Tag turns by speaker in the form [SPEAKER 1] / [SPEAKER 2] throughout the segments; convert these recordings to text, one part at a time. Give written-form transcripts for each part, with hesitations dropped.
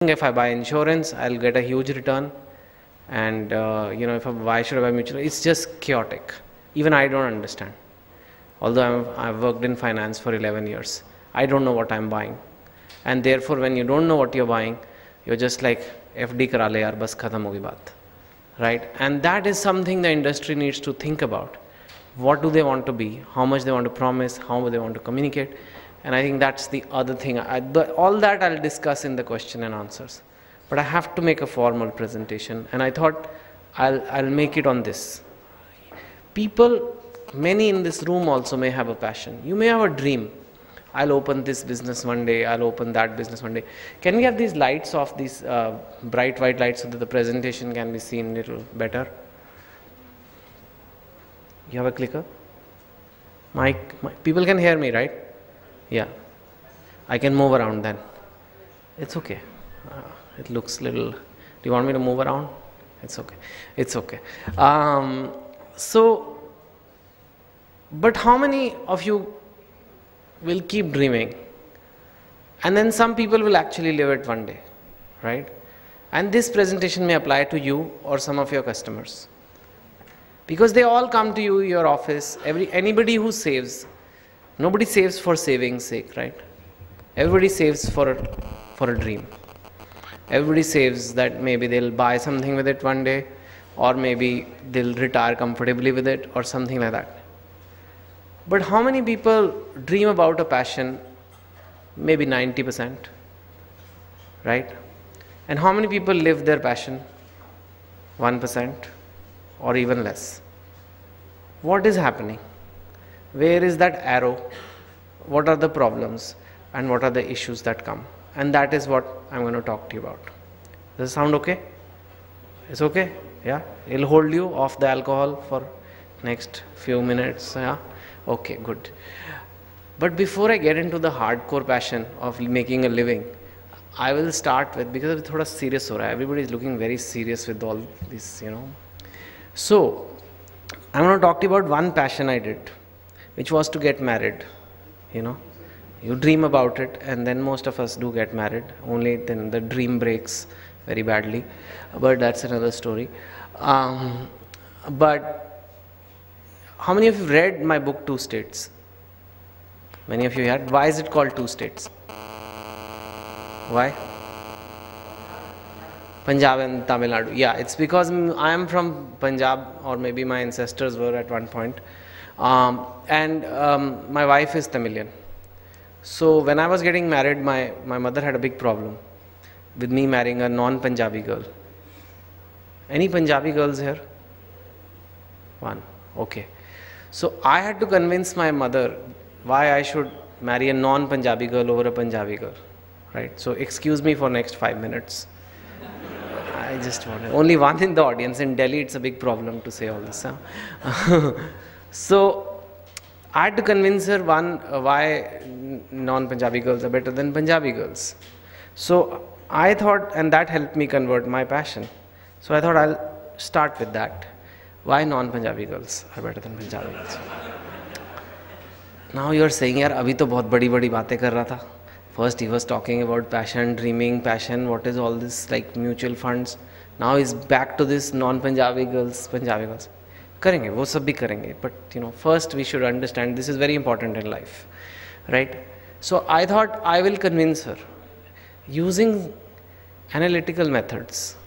[SPEAKER 1] if I buy insurance, I'll get a huge return. And if why should I buy mutual? It's just chaotic. Even I don't understand. Although I've worked in finance for 11 years, I don't know what I'm buying. And therefore, when you don't know what you're buying, you're just like, FD kara le yaar, bas khatam hogi baat. Right? And that is something the industry needs to think about. What do they want to be? How much they want to promise? How they want to communicate? And I think that's the other thing. All that I'll discuss in the question and answers. But I have to make a formal presentation. And I thought I'll make it on this. People, many in this room also may have a passion. You may have a dream. I'll open this business one day. I'll open that business one day. Can we have these lights off, these bright white lights, so that the presentation can be seen a little better? You have a clicker? Mic? People can hear me, right? Yeah. I can move around then. It's okay. It looks little. Do you want me to move around? It's okay. It's okay. But how many of you will keep dreaming? And then some people will actually live it one day, right? And this presentation may apply to you or some of your customers. Because they all come to you, your office, anybody who saves. Nobody saves for saving's sake, right? Everybody saves for a dream. Everybody saves that maybe they'll buy something with it one day, or maybe they'll retire comfortably with it, or something like that. But how many people dream about a passion? Maybe 90%, right? And how many people live their passion? 1%, or even less. What is happening? Where is that arrow? What are the problems? And what are the issues that come? And that is what I'm going to talk to you about. Does it sound okay? It's okay? Yeah? It'll hold you off the alcohol for next few minutes. Yeah? Okay, good. But before I get into the hardcore passion of making a living, I will start with, because it's thoda serious ho raha hai. Everybody is looking very serious with all this, So, I'm going to talk to you about one passion I did, which was to get married. You dream about it, and then most of us do get married. Only then the dream breaks very badly. But that's another story. But how many of you read my book, Two States? Many of you had. Why is it called Two States? Why? Punjab and Tamil Nadu. Yeah, it's because I am from Punjab, or maybe my ancestors were at one point. My wife is Tamilian. So when I was getting married, my mother had a big problem with me marrying a non-Punjabi girl. Any Punjabi girls here? One. Okay. So I had to convince my mother why I should marry a non-Punjabi girl over a Punjabi girl. Right? So excuse me for next 5 minutes. I just want only one in the audience. In Delhi, it's a big problem to say all this. Huh? So I had to convince her why non-Punjabi girls are better than Punjabi girls. So I thought, and that helped me convert my passion. So I thought I'll start with that. Why non-Punjabi girls are better than Punjabi girls? Now you're saying, yaar, abhi to bahut badi baatein kar raha tha. First he was talking about passion, dreaming, passion, what is all this, like mutual funds. Now he's back to this non-Punjabi girls, Punjabi girls. Karenge, wo sab bhi karenge. But first we should understand this is very important in life, right? So I thought I will convince her using analytical methods.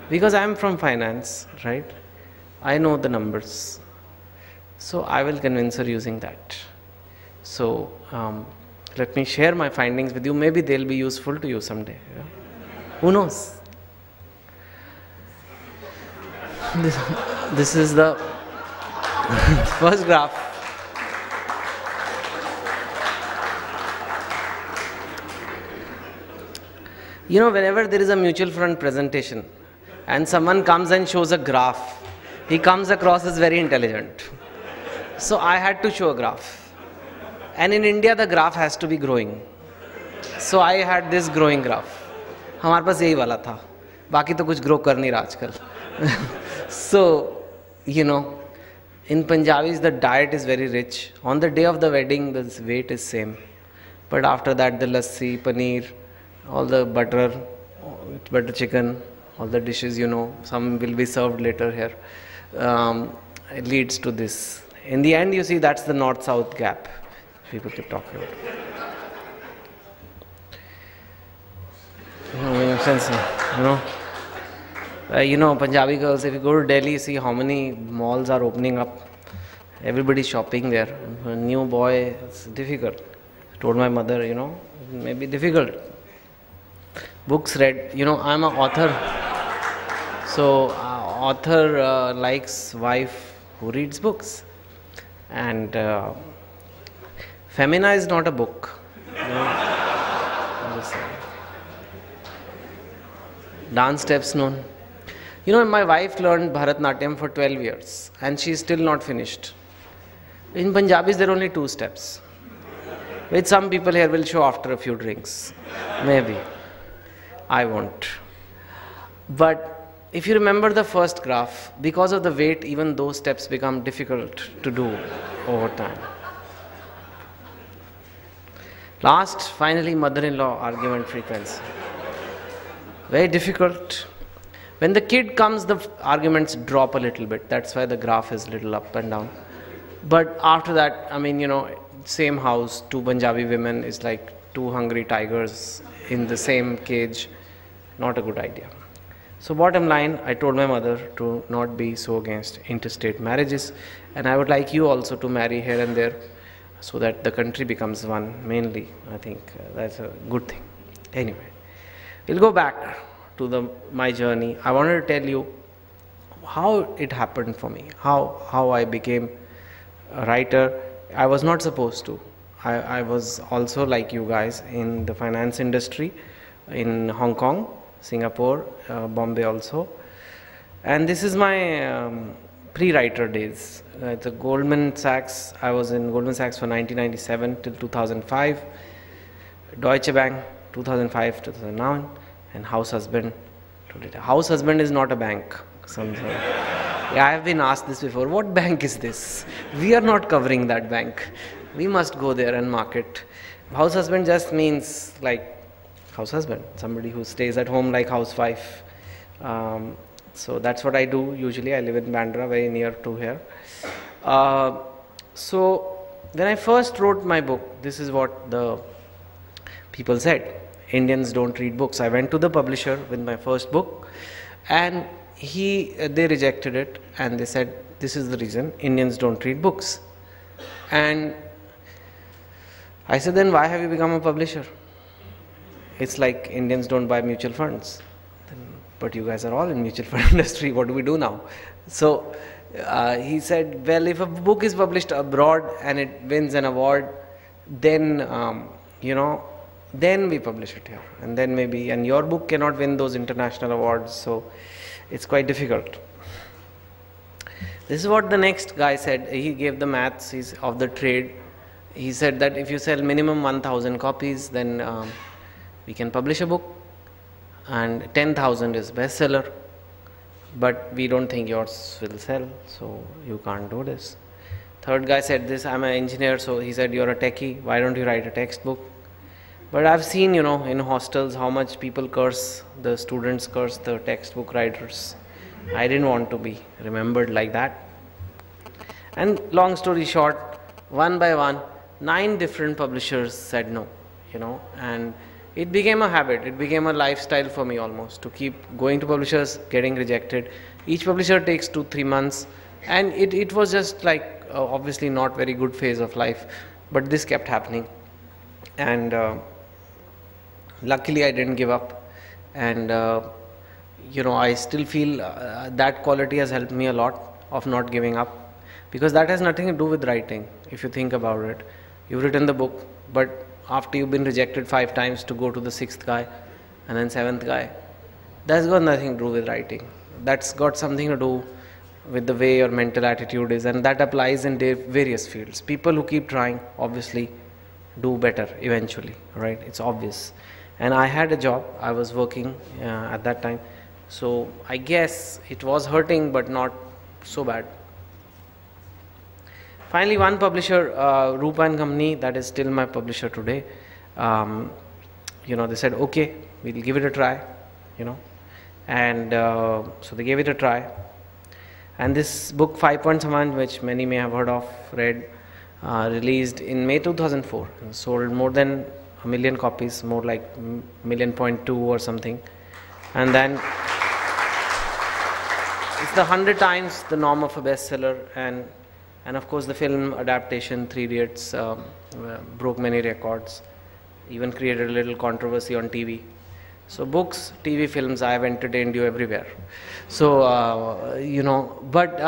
[SPEAKER 1] Because I am from finance, right? I know the numbers. So I will convince her using that. So let me share my findings with you. Maybe they'll be useful to you someday. Yeah? Who knows? This is the first graph. Whenever there is a mutual fund presentation and someone comes and shows a graph, he comes across as very intelligent. So I had to show a graph. And in India, the graph has to be growing. So I had this growing graph. हमारे पास यही वाला था. बाकी तो कुछ grow कर नहीं रहा आजकल. So, in Punjabis, the diet is very rich. On the day of the wedding, the weight is same. But after that, the lassi, paneer, all the butter chicken, all the dishes, some will be served later here. It leads to this. In the end, you see, that's the north-south gap people keep talking about. Punjabi girls, if you go to Delhi, see how many malls are opening up. Everybody's shopping there. A new boy, it's difficult. I told my mother, it may be difficult. Books read, I'm an author. So, author likes wife who reads books. And Femina is not a book. Dance steps known. My wife learned Bharatnatyam for 12 years and she's still not finished. In Punjabis, there are only 2 steps, which some people here will show after a few drinks. Maybe. I won't. But if you remember the first graph, because of the weight, even those steps become difficult to do over time. Last, finally, mother-in-law argument frequency. Very difficult. When the kid comes, the arguments drop a little bit. That's why the graph is a little up and down. But after that, same house, 2 Punjabi women is like 2 hungry tigers in the same cage. Not a good idea. So bottom line, I told my mother to not be so against interstate marriages, and I would like you also to marry here and there so that the country becomes one mainly. I think that's a good thing. Anyway, we'll go back to my journey. I wanted to tell you how it happened for me, how I became a writer. I was not supposed to. I was also like you guys in the finance industry in Hong Kong, Singapore, Bombay also. And this is my pre-writer days. It's a Goldman Sachs. I was in Goldman Sachs for 1997 till 2005. Deutsche Bank 2005 to 2009, and House Husband. House Husband is not a bank. Yeah, I have been asked this before. What bank is this? We are not covering that bank. We must go there and market. House husband just means like house husband, somebody who stays at home like housewife. So that's what I do usually. I live in Bandra, very near to here. So when I first wrote my book, this is what the people said. Indians don't read books. I went to the publisher with my first book, and they rejected it, and they said this is the reason Indians don't read books. And I said, then why have you become a publisher? It's like Indians don't buy mutual funds. But you guys are all in mutual fund industry. What do we do now? So he said, well, if a book is published abroad and it wins an award, then then we publish it here, and then maybe, and your book cannot win those international awards, so it's quite difficult. This is what the next guy said. He gave the maths, he's of the trade. He said that if you sell minimum 1,000 copies, then we can publish a book, and 10,000 is bestseller, but we don't think yours will sell, so you can't do this. Third guy said this, I'm an engineer, so he said, you're a techie, why don't you write a textbook? But I've seen, in hostels how much people curse, the students curse the textbook writers. I didn't want to be remembered like that. And long story short, one by one, 9 different publishers said no, and it became a habit. It became a lifestyle for me almost to keep going to publishers, getting rejected. Each publisher takes 2-3 months, and it was just like obviously not very good phase of life, but this kept happening. And luckily I didn't give up, and I still feel that quality has helped me a lot of not giving up, because that has nothing to do with writing. If you think about it, you've written the book, but after you've been rejected 5 times to go to the 6th guy and then 7th guy, that's got nothing to do with writing. That's got something to do with the way your mental attitude is, and that applies in various fields. People who keep trying obviously do better eventually, right? It's obvious. And I had a job, I was working at that time, so I guess it was hurting, but not so bad. Finally, one publisher, Rupa & Company, that is still my publisher today, they said, okay, we'll give it a try, you know. And so they gave it a try. And this book, 5.1, which many may have heard of, read, released in May 2004, and sold more than 1 million copies, more like 1.2 or something. And then it's the 100 times the norm of a bestseller. And of course, the film adaptation, Three Idiots, broke many records, even created a little controversy on TV. So books, TV, films, I have entertained you everywhere. So, but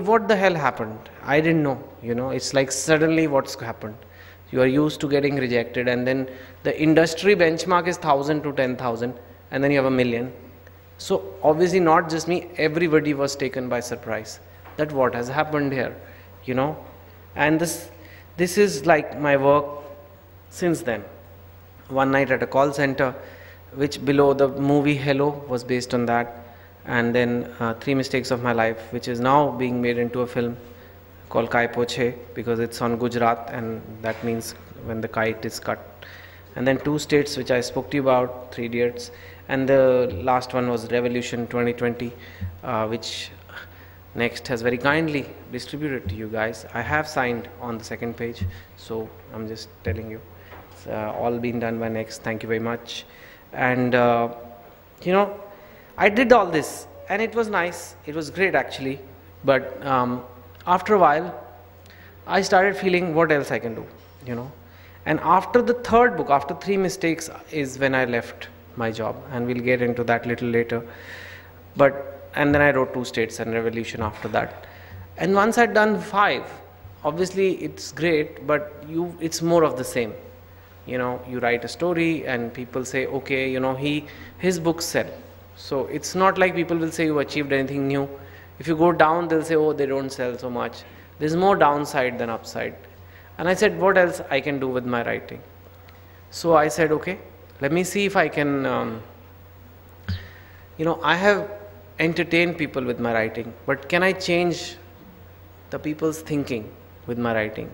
[SPEAKER 1] what the hell happened? I didn't know, it's like suddenly what's happened. You are used to getting rejected, and then the industry benchmark is 1,000 to 10,000, and then you have 1 million. So obviously not just me, everybody was taken by surprise that what has happened here, and this is like my work since then. One night at a call center, which below the movie Hello was based on that, and then Three Mistakes of My Life, which is now being made into a film called Kai Poche, because it's on Gujarat, and that means when the kite is cut. And then Two States, which I spoke to you about, Three Idiots, and the last one was Revolution 2020, which Next has very kindly distributed to you guys. I have signed on the second page, so I'm just telling you, it's all been done by Next. Thank you very much. And I did all this, and it was nice. It was great actually, but after a while, I started feeling what else I can do, And after the third book, after Three Mistakes, is when I left my job, and we'll get into that little later. And then I wrote Two States and Revolution after that. And once I'd done 5, obviously it's great, but it's more of the same. You write a story and people say, okay, his books sell. So it's not like people will say you achieved anything new. If you go down, they'll say, oh, they don't sell so much. There's more downside than upside. And I said, what else I can do with my writing? So I said, okay, let me see if I can, I have entertained people with my writing, but can I change the people's thinking with my writing?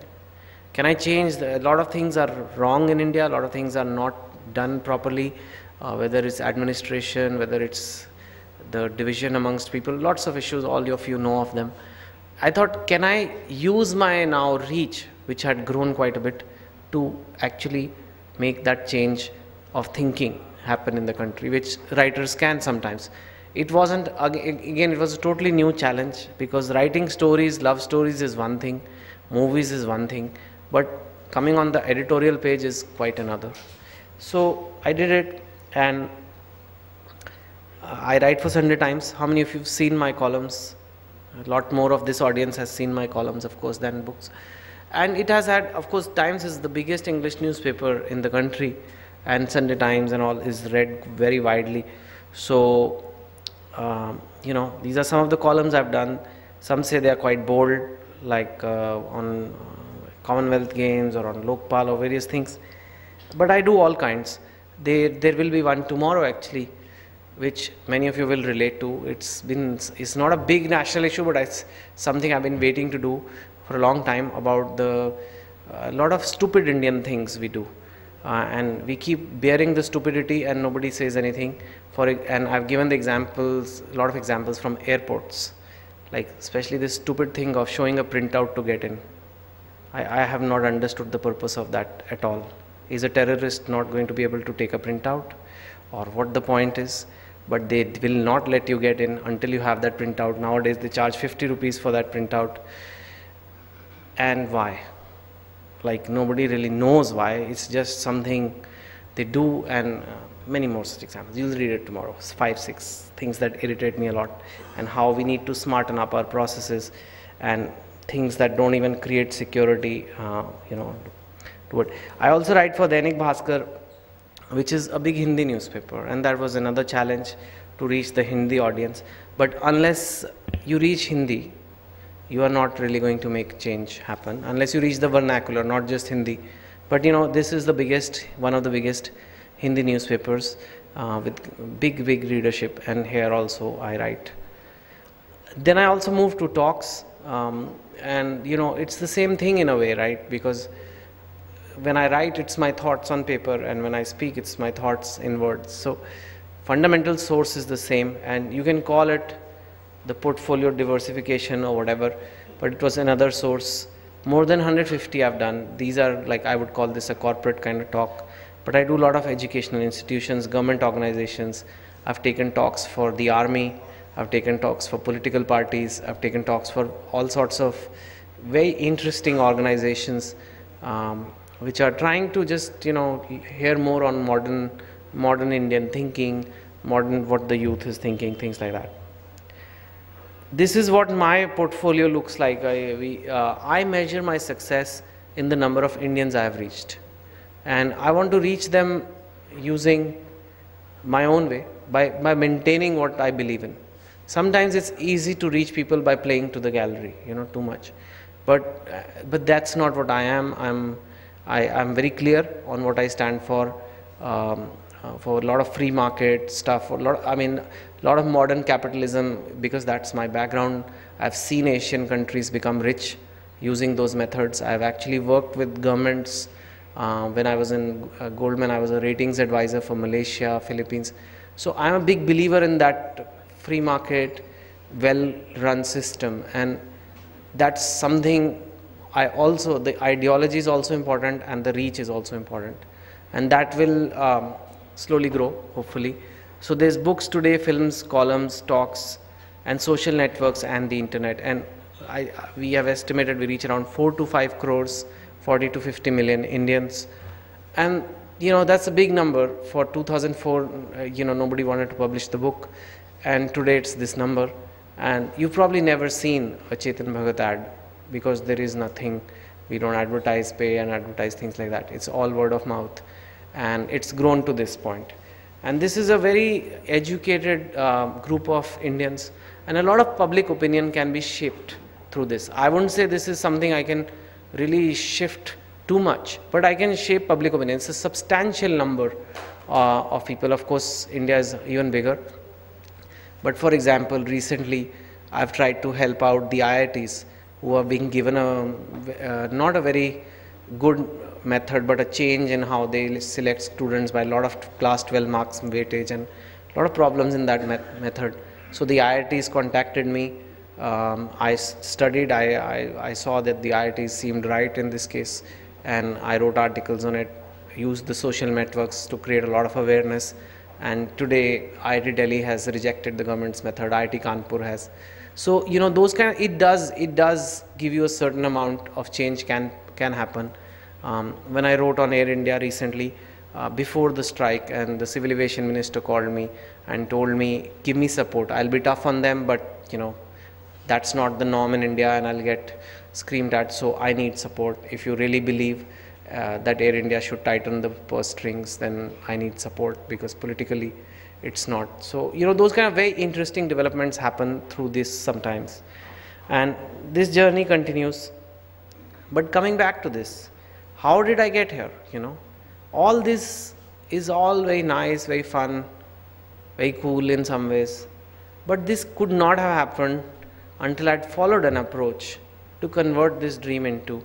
[SPEAKER 1] Can I change? A lot of things are wrong in India, a lot of things are not done properly, whether it's administration, whether it's the division amongst people, lots of issues, all of you know of them. I thought, can I use my now reach, which had grown quite a bit, to actually make that change of thinking happen in the country, which writers can sometimes. It wasn't, again, it was a totally new challenge, because writing stories, love stories is one thing, movies is one thing, but coming on the editorial page is quite another. So I did it, and I write for Sunday Times. How many of you have seen my columns? A lot more of this audience has seen my columns, of course, than books. And it has had, of course, Times is the biggest English newspaper in the country, and Sunday Times and all is read very widely. So, these are some of the columns I've done. Some say they are quite bold, like on Commonwealth Games or on Lokpal or various things. But I do all kinds. There will be one tomorrow actually, which many of you will relate to. It's not a big national issue, but it's something I've been waiting to do for a long time, about a lot of stupid Indian things we do. And we keep bearing the stupidity and nobody says anything. And I've given the examples, a lot of examples from airports, like especially this stupid thing of showing a printout to get in. I have not understood the purpose of that at all. Is a terrorist not going to be able to take a printout, or what the point is? But they will not let you get in until you have that printout. Nowadays they charge 50 rupees for that printout. And why? Like, nobody really knows why. It's just something they do, and many more such examples. You'll read it tomorrow. It's 5, 6 things that irritate me a lot, and how we need to smarten up our processes, and things that don't even create security, to it. I also write for Dainik Bhaskar, which is a big Hindi newspaper, and that was another challenge, to reach the Hindi audience. But unless you reach Hindi, you are not really going to make change happen, unless you reach the vernacular, not just Hindi. But this is one of the biggest Hindi newspapers with big readership, and here also I write. Then I also moved to talks, and it's the same thing in a way, right? Because when I write, it's my thoughts on paper, and when I speak, it's my thoughts in words. So fundamental source is the same, and you can call it the portfolio diversification or whatever, but it was another source. More than 150 I've done. These are, like, I would call this a corporate kind of talk, but I do a lot of educational institutions, government organizations. I've taken talks for the army, I've taken talks for political parties, I've taken talks for all sorts of very interesting organizations, which are trying to just, hear more on modern Indian thinking, modern what the youth is thinking, things like that. This is what my portfolio looks like. I measure my success in the number of Indians I have reached, and I want to reach them using my own way, by maintaining what I believe in. Sometimes it's easy to reach people by playing to the gallery, too much, but that's not what I am. I'm very clear on what I stand for a lot of free market stuff, a lot of modern capitalism, because that's my background. I've seen Asian countries become rich using those methods. I've actually worked with governments. When I was in Goldman, I was a ratings advisor for Malaysia, Philippines. So I'm a big believer in that free market, well-run system, and that's something the ideology is also important, and the reach is also important, and that will slowly grow, hopefully. So there's books today, films, columns, talks, and social networks, and the internet. And we have estimated we reach around 4 to 5 crores, 40 to 50 million Indians. And, that's a big number. For 2004, nobody wanted to publish the book. And today it's this number. And you've probably never seen a Chetan Bhagat ad, because there is nothing. We don't advertise, pay and advertise, things like that. It's all word of mouth. And it's grown to this point. And this is a very educated group of Indians, and a lot of public opinion can be shaped through this. I wouldn't say this is something I can really shift too much, but I can shape public opinion. It's a substantial number of people. Of course, India is even bigger. But for example, recently I've tried to help out the IITs who are being given not a very good method, but a change in how they select students by a lot of class 12 marks weightage, and a lot of problems in that method. So the IITs contacted me. I studied, I saw that the IITs seemed right in this case, and I wrote articles on it, used the social networks to create a lot of awareness. And today IIT Delhi has rejected the government's method, IIT Kanpur has. So those it does give you a certain amount of change can happen. When I wrote on Air India recently, before the strike, and the civil aviation minister called me and told me, give me support. I'll be tough on them, but that's not the norm in India, and I'll get screamed at. So I need support. If you really believe that Air India should tighten the purse strings, then I need support, because politically it's not. So those kind of very interesting developments happen through this sometimes, and this journey continues. But coming back to this, how did I get here? All this is all very nice, very fun, very cool in some ways, but this could not have happened until I'd followed an approach to convert this dream into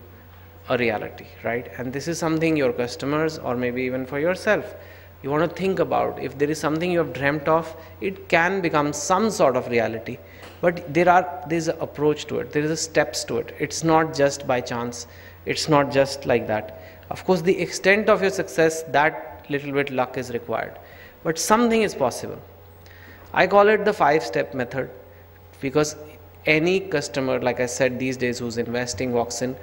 [SPEAKER 1] a reality, right? And this is something your customers, or maybe even for yourself, you want to think about. If there is something you have dreamt of, it can become some sort of reality, but there's an approach to it, there is a steps to it. It's not just by chance, it's not just like that. Of course, the extent of your success, that little bit luck is required, but something is possible. I call it the 5-step method, because any customer, like I said, these days who's investing, walks in,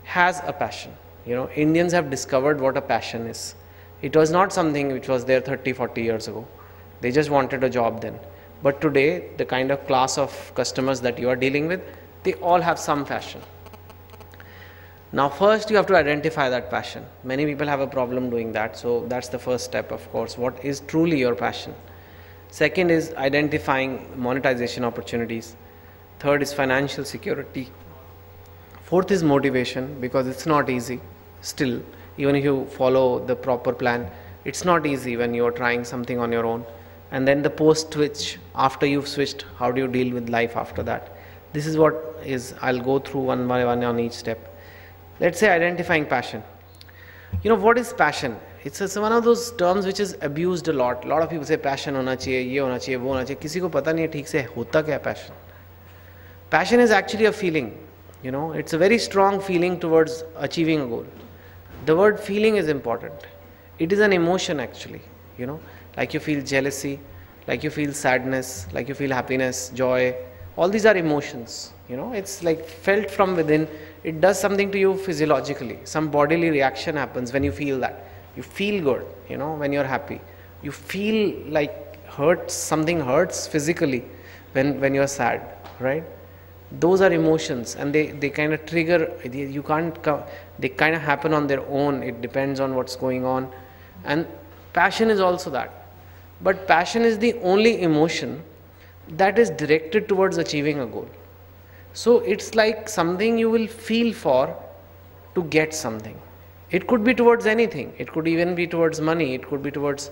[SPEAKER 1] has a passion. Indians have discovered what a passion is. It was not something which was there 30, 40 years ago. They just wanted a job then. But today, the kind of class of customers that you are dealing with, they all have some passion. Now, first you have to identify that passion. Many people have a problem doing that. So that's the first step, of course. What is truly your passion? Second is identifying monetization opportunities. Third is financial security. Fourth is motivation, because it's not easy. Still, even if you follow the proper plan, it's not easy when you're trying something on your own. And then the post-switch, after you've switched, how do you deal with life after that? This is what I'll go through one by one on each step. Let's say identifying passion. You know, what is passion? It's one of those terms which is abused a lot. A lot of people say passion hona chahiye, ye hona chahiye, wo hona chahiye. किसी को पता नहीं है ठीक से होता क्या passion. Passion is actually a feeling. You know, it's a very strong feeling towards achieving a goal. The word feeling is important. It is an emotion actually. You know, like you feel jealousy, like you feel sadness, like you feel happiness, joy. All these are emotions. You know, it's like felt from within. It does something to you physiologically. Some bodily reaction happens when you feel that. You feel good, you know, when you're happy. You feel like something hurts physically when you're sad, right? Those are emotions, and they kind of trigger, you can't, they kind of happen on their own. It depends on what's going on. And passion is also that. But passion is the only emotion that is directed towards achieving a goal. So it's like something you will feel for to get something. It could be towards anything. It could even be towards money. It could be towards,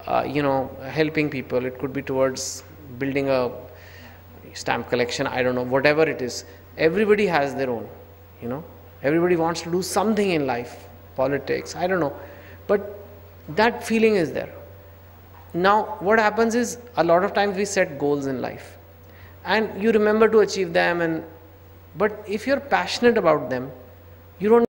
[SPEAKER 1] helping people. It could be towards building a stamp collection. I don't know, whatever it is. Everybody has their own, you know. Everybody wants to do something in life. Politics, I don't know. But that feeling is there. Now, what happens is, a lot of times we set goals in life. And you remember to achieve them, but if you're passionate about them, you don't